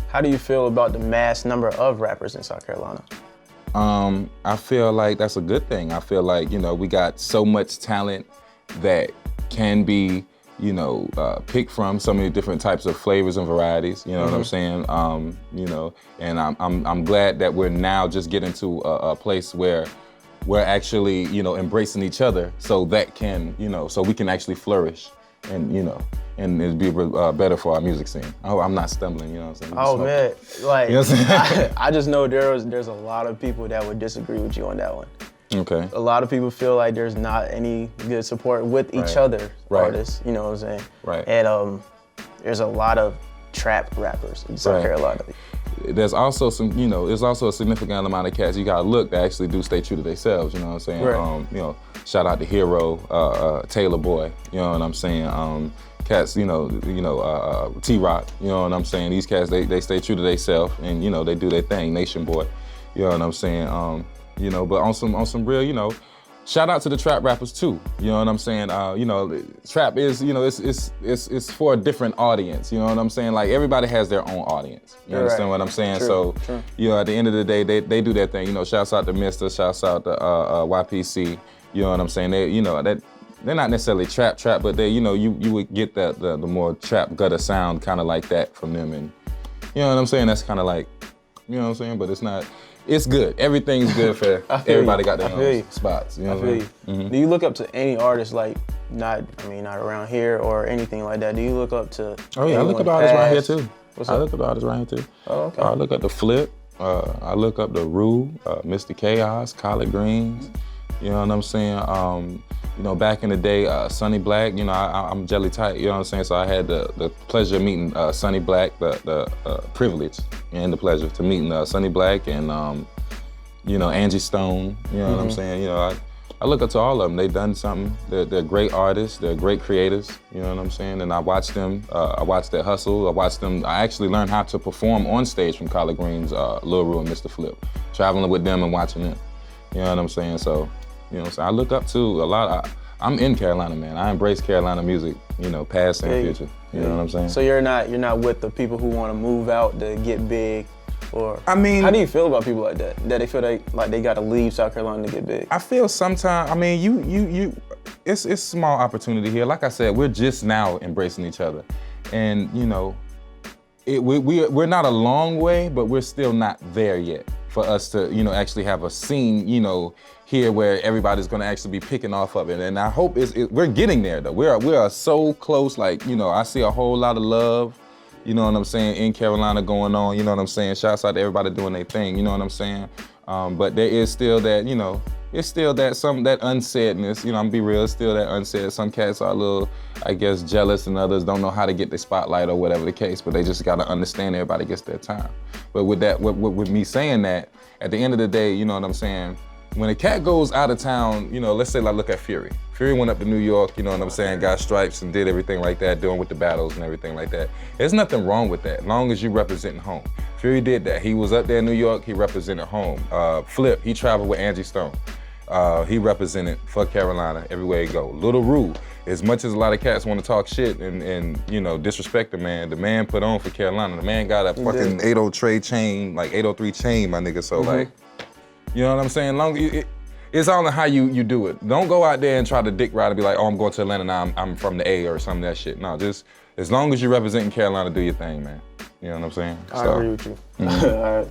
How do you feel about the mass number of rappers in South Carolina? I feel like that's a good thing. I feel like, we got so much talent that can be, picked from so many different types of flavors and varieties, you know what I'm saying? And I'm glad that we're now just getting to a place where we're actually, embracing each other so that can, so we can actually flourish and, and it'd be better for our music scene. I hope I'm not stumbling, you know what I'm saying? Oh man, like, you know what I'm saying? I just know there's a lot of people that would disagree with you on that one. Okay. A lot of people feel like there's not any good support with each other artists, you know what I'm saying? Right. And there's a lot of trap rappers in South Carolina. There's also some, there's also a significant amount of cats you gotta look that actually do stay true to themselves, you know what I'm saying? Right. Shout out to Hero, Taylor Boy, you know what I'm saying? Cats, T-Rock, you know what I'm saying? These cats, they stay true to themselves and, they do their thing, Nation Boy, you know what I'm saying? But on some real, shout out to the trap rappers too, you know what I'm saying? Trap is, it's for a different audience, you know what I'm saying? Like everybody has their own audience, you understand what I'm saying? True. At the end of the day, they do their thing, shouts out to Mr., shouts out to YPC, you know what I'm saying? They're not necessarily trap, but they, you would get the more trap gutter sound kind of like that from them, and you know what I'm saying? That's kind of like, you know what I'm saying? But it's not. It's good. Everything's good for everybody. Got their own spots. You know what I'm saying? Do you look up to any artist like not around here or anything like that? Do you look up to? Oh yeah, I look up to artists right here too. What's up? I look up to artists right here too. Oh, okay. I look up the Flip. I look up the Rue, Mr. Chaos, Collard Greens. You know what I'm saying? Back in the day, Sonny Black, I'm jelly tight, you know what I'm saying? So I had the pleasure of meeting Sonny Black, the privilege and the pleasure to meeting Sonny Black and, Angie Stone, you know what I'm saying? I look up to all of them. They've done something. They're great artists. They're great creators, you know what I'm saying? And I watch them, I watch their hustle. I actually learned how to perform on stage from Collard Greens, Lil Rue and Mr. Flip, traveling with them and watching them, you know what I'm saying? So, I look up to a lot. I'm in Carolina, man. I embrace Carolina music, past and future. You know what I'm saying? So you're not with the people who want to move out to get big, or how do you feel about people like that? That they feel like they got to leave South Carolina to get big? I feel sometimes. It's small opportunity here. Like I said, we're just now embracing each other, and we're not a long way, but we're still not there yet for us to, actually have a scene, here where everybody's gonna actually be picking off of it. And I hope we're getting there though. We are so close, like, I see a whole lot of love, you know what I'm saying, in Carolina going on, you know what I'm saying? Shouts out to everybody doing their thing, you know what I'm saying? But there is still that, it's still that unsaidness, I'm gonna be real, it's still that unsaid. Some cats are a little, I guess, jealous and others don't know how to get the spotlight or whatever the case, but they just gotta understand everybody gets their time. But with that, with me saying that, at the end of the day, you know what I'm saying, when a cat goes out of town, let's say look at Fury. Fury went up to New York, you know what I'm saying, got stripes and did everything like that, doing with the battles and everything like that. There's nothing wrong with that, as long as you representing home. Fury did that. He was up there in New York, he represented home. Flip, he traveled with Angie Stone. He represented for Carolina everywhere he go. Lil Rue, as much as a lot of cats want to talk shit and disrespect the man put on for Carolina. The man got a fucking 803 chain, like 803 chain, my nigga. So like, you know what I'm saying? It's all in how you do it. Don't go out there and try to dick ride and be like, oh, I'm going to Atlanta now, I'm from the A or some of that shit. No, just as long as you're representing Carolina, do your thing, man. You know what I'm saying? I agree with you. All right.